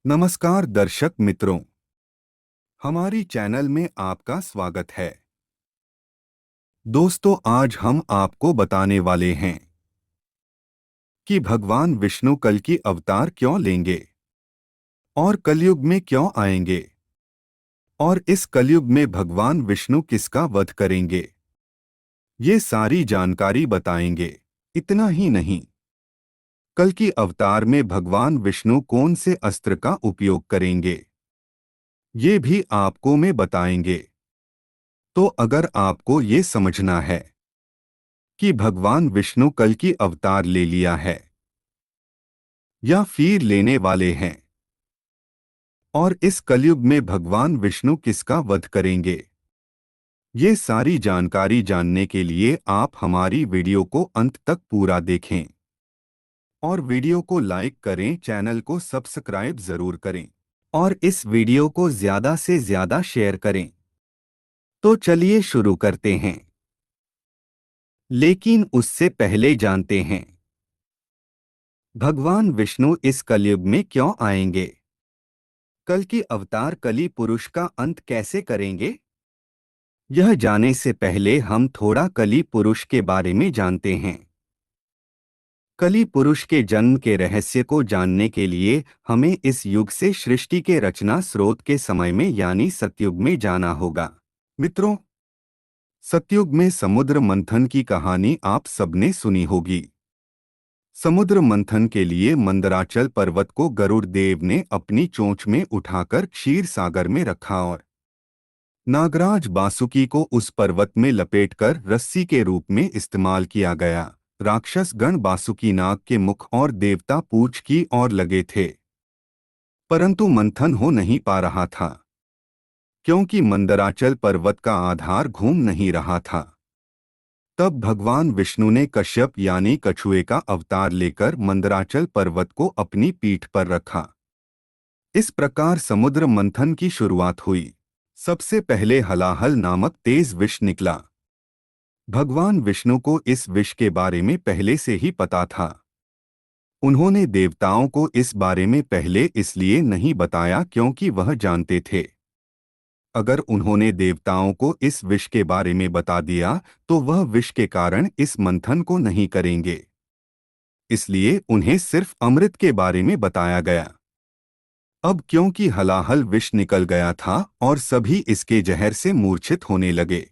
नमस्कार दर्शक मित्रों, हमारी चैनल में आपका स्वागत है। दोस्तों, आज हम आपको बताने वाले हैं कि भगवान विष्णु कल की अवतार क्यों लेंगे और कलयुग में क्यों आएंगे और इस कलयुग में भगवान विष्णु किसका वध करेंगे। ये सारी जानकारी बताएंगे। इतना ही नहीं, कल की अवतार में भगवान विष्णु कौन से अस्त्र का उपयोग करेंगे, ये भी आपको में बताएंगे। तो अगर आपको ये समझना है कि भगवान विष्णु कल की अवतार ले लिया है या फिर लेने वाले हैं और इस कलयुग में भगवान विष्णु किसका वध करेंगे, ये सारी जानकारी जानने के लिए आप हमारी वीडियो को अंत तक पूरा देखें और वीडियो को लाइक करें, चैनल को सब्सक्राइब जरूर करें और इस वीडियो को ज्यादा से ज्यादा शेयर करें। तो चलिए शुरू करते हैं, लेकिन उससे पहले जानते हैं भगवान विष्णु इस कलयुग में क्यों आएंगे। कल की अवतार कली पुरुष का अंत कैसे करेंगे, यह जाने से पहले हम थोड़ा कली पुरुष के बारे में जानते हैं। कली पुरुष के जन्म के रहस्य को जानने के लिए हमें इस युग से सृष्टि के रचना स्रोत के समय में यानी सतयुग में जाना होगा। मित्रों, सतयुग में समुद्र मंथन की कहानी आप सबने सुनी होगी। समुद्र मंथन के लिए मंदराचल पर्वत को गरुड़ देव ने अपनी चोंच में उठाकर क्षीर सागर में रखा और नागराज बासुकी को उस पर्वत में लपेटकर रस्सी के रूप में इस्तेमाल किया गया। राक्षस गण बासुकी नाग के मुख और देवता पूंछ की ओर लगे थे, परंतु मंथन हो नहीं पा रहा था क्योंकि मंदराचल पर्वत का आधार घूम नहीं रहा था। तब भगवान विष्णु ने कश्यप यानी कछुए का अवतार लेकर मंदराचल पर्वत को अपनी पीठ पर रखा। इस प्रकार समुद्र मंथन की शुरुआत हुई। सबसे पहले हलाहल नामक तेज विष निकला। भगवान विष्णु को इस विष के बारे में पहले से ही पता था। उन्होंने देवताओं को इस बारे में पहले इसलिए नहीं बताया क्योंकि वह जानते थे अगर उन्होंने देवताओं को इस विष के बारे में बता दिया तो वह विष के कारण इस मंथन को नहीं करेंगे। इसलिए उन्हें सिर्फ अमृत के बारे में बताया गया। अब क्योंकि हलाहल विष निकल गया था और सभी इसके जहर से मूर्छित होने लगे,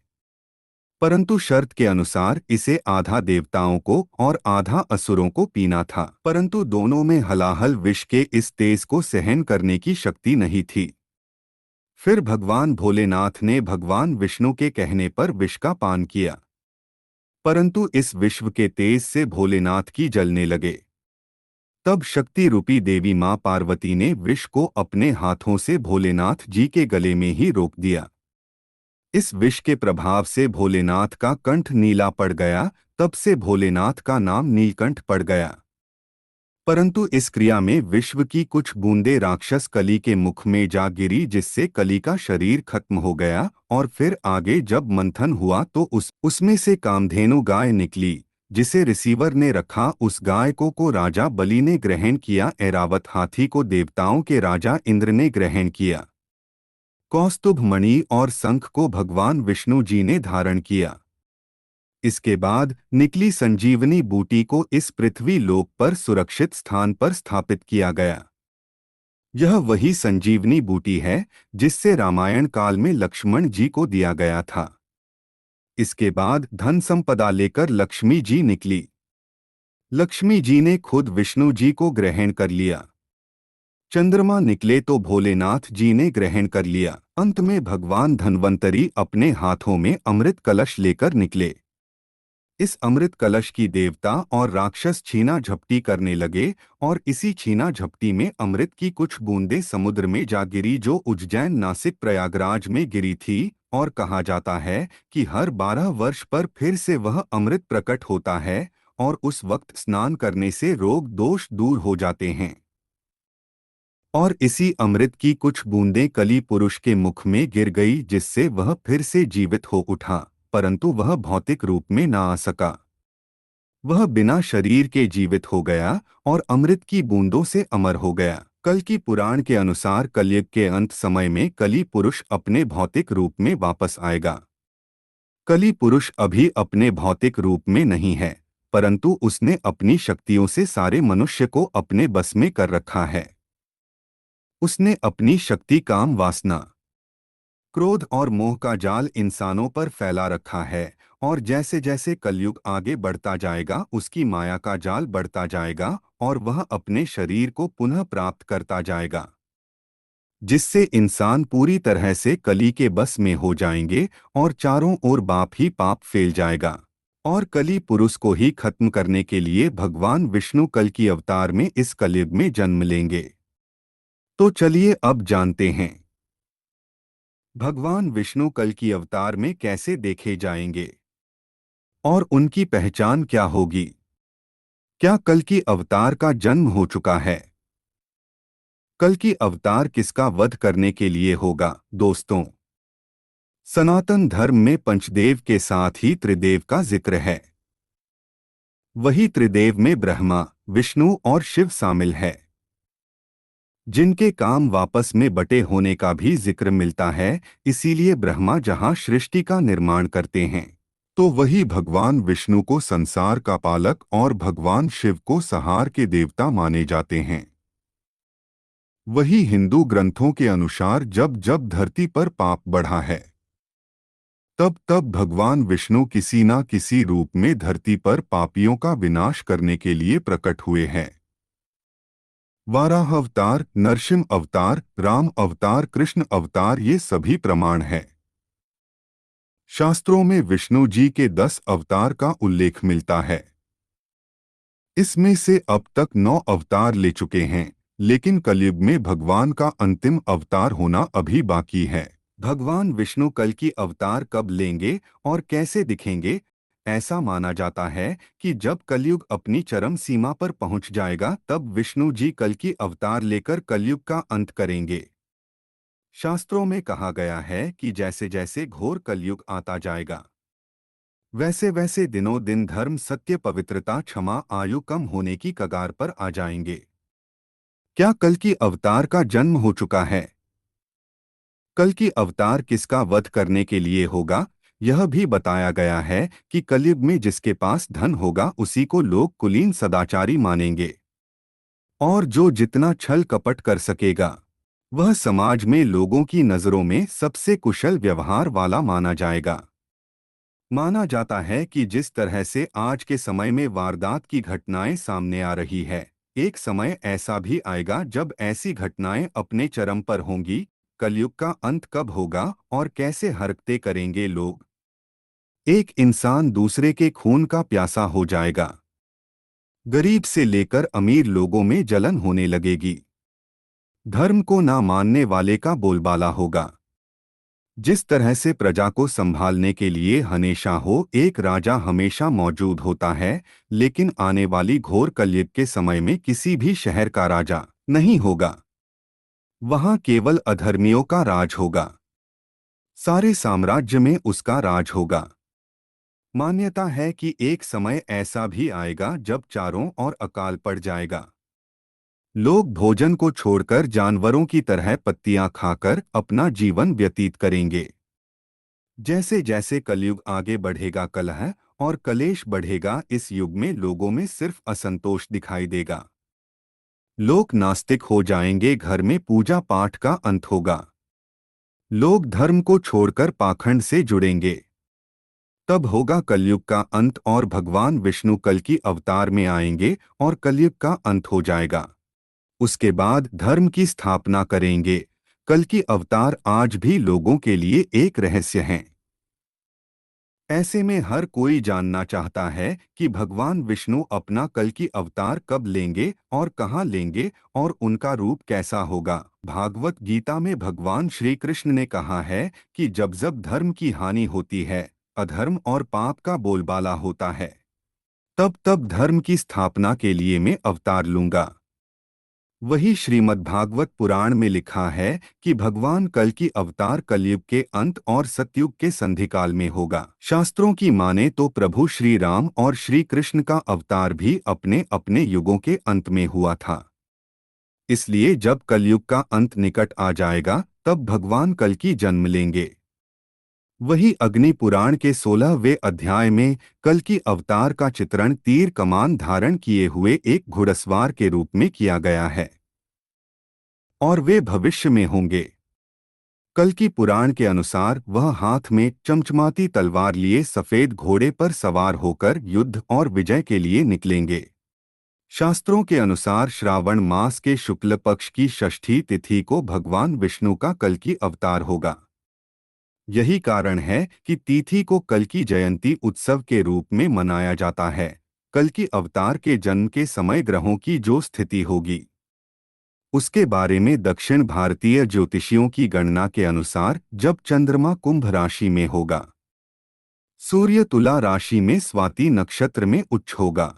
परंतु शर्त के अनुसार इसे आधा देवताओं को और आधा असुरों को पीना था। परंतु दोनों में हलाहल विष के इस तेज को सहन करने की शक्ति नहीं थी। फिर भगवान भोलेनाथ ने भगवान विष्णु के कहने पर विष का पान किया, परंतु इस विश्व के तेज से भोलेनाथ की जलने लगे। तब शक्ति रूपी देवी मां पार्वती ने विष को अपने हाथों से भोलेनाथ जी के गले में ही रोक दिया। इस विष के प्रभाव से भोलेनाथ का कंठ नीला पड़ गया। तब से भोलेनाथ का नाम नीलकंठ पड़ गया। परंतु इस क्रिया में विश्व की कुछ बूंदें राक्षस कली के मुख में जा गिरी, जिससे कली का शरीर खत्म हो गया। और फिर आगे जब मंथन हुआ तो उसमें से कामधेनु गाय निकली, जिसे रिसीवर ने रखा। उस गाय को राजा बलि ने ग्रहण किया। ऐरावत हाथी को देवताओं के राजा इंद्र ने ग्रहण किया। कौस्तुभ मणि और शंख को भगवान विष्णु जी ने धारण किया। इसके बाद निकली संजीवनी बूटी को इस पृथ्वी लोक पर सुरक्षित स्थान पर स्थापित किया गया। यह वही संजीवनी बूटी है जिससे रामायण काल में लक्ष्मण जी को दिया गया था। इसके बाद धन संपदा लेकर लक्ष्मी जी निकली। लक्ष्मी जी ने खुद विष्णु जी को ग्रहण कर लिया। चंद्रमा निकले तो भोलेनाथ जी ने ग्रहण कर लिया। अंत में भगवान धन्वंतरी अपने हाथों में अमृत कलश लेकर निकले। इस अमृत कलश की देवता और राक्षस छीना झपटी करने लगे और इसी छीना झपटी में अमृत की कुछ बूंदें समुद्र में जा गिरी, जो उज्जैन नासिक प्रयागराज में गिरी थी। और कहा जाता है कि हर 12 वर्ष पर फिर से वह अमृत प्रकट होता है और उस वक्त स्नान करने से रोग दोष दूर हो जाते हैं। और इसी अमृत की कुछ बूंदें कली पुरुष के मुख में गिर गई, जिससे वह फिर से जीवित हो उठा, परंतु वह भौतिक रूप में ना आ सका। वह बिना शरीर के जीवित हो गया और अमृत की बूंदों से अमर हो गया। कल्कि पुराण के अनुसार कलयुग के अंत समय में कली पुरुष अपने भौतिक रूप में वापस आएगा। कली पुरुष अभी अपने भौतिक रूप में नहीं है, परंतु उसने अपनी शक्तियों से सारे मनुष्य को अपने बस में कर रखा है। उसने अपनी शक्ति, काम, वासना, क्रोध और मोह का जाल इंसानों पर फैला रखा है, और जैसे जैसे कलयुग आगे बढ़ता जाएगा उसकी माया का जाल बढ़ता जाएगा और वह अपने शरीर को पुनः प्राप्त करता जाएगा, जिससे इंसान पूरी तरह से कली के बस में हो जाएंगे और चारों ओर पाप ही पाप फैल जाएगा। और कली पुरुष को ही खत्म करने के लिए भगवान विष्णु कल की अवतार में इस कलयुग में जन्म लेंगे। तो चलिए अब जानते हैं भगवान विष्णु कल की अवतार में कैसे देखे जाएंगे और उनकी पहचान क्या होगी। क्या कल की अवतार का जन्म हो चुका है? कल की अवतार किसका वध करने के लिए होगा? दोस्तों, सनातन धर्म में पंचदेव के साथ ही त्रिदेव का जिक्र है। वही त्रिदेव में ब्रह्मा, विष्णु और शिव शामिल है, जिनके काम वापस में बटे होने का भी जिक्र मिलता है। इसीलिए ब्रह्मा जहां सृष्टि का निर्माण करते हैं, तो वही भगवान विष्णु को संसार का पालक और भगवान शिव को संहार के देवता माने जाते हैं। वही हिंदू ग्रंथों के अनुसार जब जब धरती पर पाप बढ़ा है, तब तब भगवान विष्णु किसी न किसी रूप में धरती पर पापियों का विनाश करने के लिए प्रकट हुए हैं। वाराह अवतार, नरसिंह अवतार, राम अवतार, कृष्ण अवतार, ये सभी प्रमाण हैं। शास्त्रों में विष्णु जी के 10 अवतार का उल्लेख मिलता है। इसमें से अब तक 9 अवतार ले चुके हैं, लेकिन कलयुग में भगवान का अंतिम अवतार होना अभी बाकी है। भगवान विष्णु कल की अवतार कब लेंगे और कैसे दिखेंगे? ऐसा माना जाता है कि जब कलयुग अपनी चरम सीमा पर पहुंच जाएगा तब विष्णु जी कल की अवतार लेकर कलयुग का अंत करेंगे। शास्त्रों में कहा गया है कि जैसे जैसे घोर कलयुग आता जाएगा, वैसे वैसे दिनों दिन धर्म, सत्य, पवित्रता, क्षमा, आयु कम होने की कगार पर आ जाएंगे। क्या कल की अवतार का जन्म हो चुका है? कल की अवतार किसका वध करने के लिए होगा? यह भी बताया गया है कि कलयुग में जिसके पास धन होगा उसी को लोग कुलीन, सदाचारी मानेंगे, और जो जितना छल कपट कर सकेगा वह समाज में लोगों की नजरों में सबसे कुशल व्यवहार वाला माना जाएगा। माना जाता है कि जिस तरह से आज के समय में वारदात की घटनाएं सामने आ रही है, एक समय ऐसा भी आएगा जब ऐसी घटनाएं अपने चरम पर होंगी। कलयुग का अंत कब होगा और कैसे हरकतें करेंगे लोग? एक इंसान दूसरे के खून का प्यासा हो जाएगा। गरीब से लेकर अमीर लोगों में जलन होने लगेगी। धर्म को ना मानने वाले का बोलबाला होगा। जिस तरह से प्रजा को संभालने के लिए हमेशा हो एक राजा हमेशा मौजूद होता है, लेकिन आने वाली घोर कलयुग के समय में किसी भी शहर का राजा नहीं होगा। वहां केवल अधर्मियों का राज होगा। सारे साम्राज्य में उसका राज होगा। मान्यता है कि एक समय ऐसा भी आएगा जब चारों ओर अकाल पड़ जाएगा। लोग भोजन को छोड़कर जानवरों की तरह पत्तियां खाकर अपना जीवन व्यतीत करेंगे। जैसे जैसे कलयुग आगे बढ़ेगा कलह और कलेश बढ़ेगा। इस युग में लोगों में सिर्फ असंतोष दिखाई देगा। लोग नास्तिक हो जाएंगे, घर में पूजा पाठ का अंत होगा। लोग धर्म को छोड़कर पाखंड से जुड़ेंगे। तब होगा कलयुग का अंत और भगवान विष्णु कल की अवतार में आएंगे और कलयुग का अंत हो जाएगा। उसके बाद धर्म की स्थापना करेंगे। कल की अवतार आज भी लोगों के लिए एक रहस्य है। ऐसे में हर कोई जानना चाहता है कि भगवान विष्णु अपना कल की अवतार कब लेंगे और कहाँ लेंगे और उनका रूप कैसा होगा। भागवत गीता में भगवान श्री कृष्ण ने कहा है कि जब जब धर्म की हानि होती है, अधर्म और पाप का बोलबाला होता है, तब तब धर्म की स्थापना के लिए मैं अवतार लूंगा। वही श्रीमद्भागवत पुराण में लिखा है कि भगवान कल की अवतार कलयुग के अंत और सतयुग के संधिकाल में होगा। शास्त्रों की माने तो प्रभु श्री राम और श्री कृष्ण का अवतार भी अपने अपने युगों के अंत में हुआ था। इसलिए जब कलयुग का अंत निकट आ जाएगा तब भगवान कल्कि जन्म लेंगे। वही अग्नि पुराण के 16वें अध्याय में कल्कि अवतार का चित्रण तीर कमान धारण किए हुए एक घुड़सवार के रूप में किया गया है और वे भविष्य में होंगे। कल्कि पुराण के अनुसार वह हाथ में चमचमाती तलवार लिए सफेद घोड़े पर सवार होकर युद्ध और विजय के लिए निकलेंगे। शास्त्रों के अनुसार श्रावण मास के शुक्ल पक्ष की षष्ठी तिथि को भगवान विष्णु का कल्कि अवतार होगा। यही कारण है कि तिथि को कल्कि जयंती उत्सव के रूप में मनाया जाता है। कल्कि अवतार के जन्म के समय ग्रहों की जो स्थिति होगी उसके बारे में दक्षिण भारतीय ज्योतिषियों की गणना के अनुसार जब चंद्रमा कुंभ राशि में होगा, सूर्य तुला राशि में स्वाति नक्षत्र में उच्च होगा,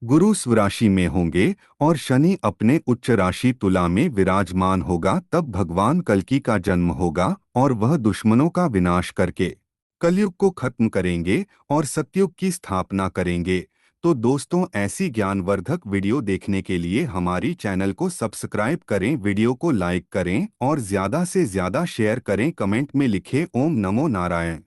गुरु स्वराशि में होंगे और शनि अपने उच्च राशि तुला में विराजमान होगा, तब भगवान कल्कि का जन्म होगा और वह दुश्मनों का विनाश करके कलयुग को खत्म करेंगे और सतयुग की स्थापना करेंगे। तो दोस्तों, ऐसी ज्ञानवर्धक वीडियो देखने के लिए हमारी चैनल को सब्सक्राइब करें, वीडियो को लाइक करें और ज़्यादा से ज़्यादा शेयर करें। कमेंट में लिखें ओम नमो नारायण।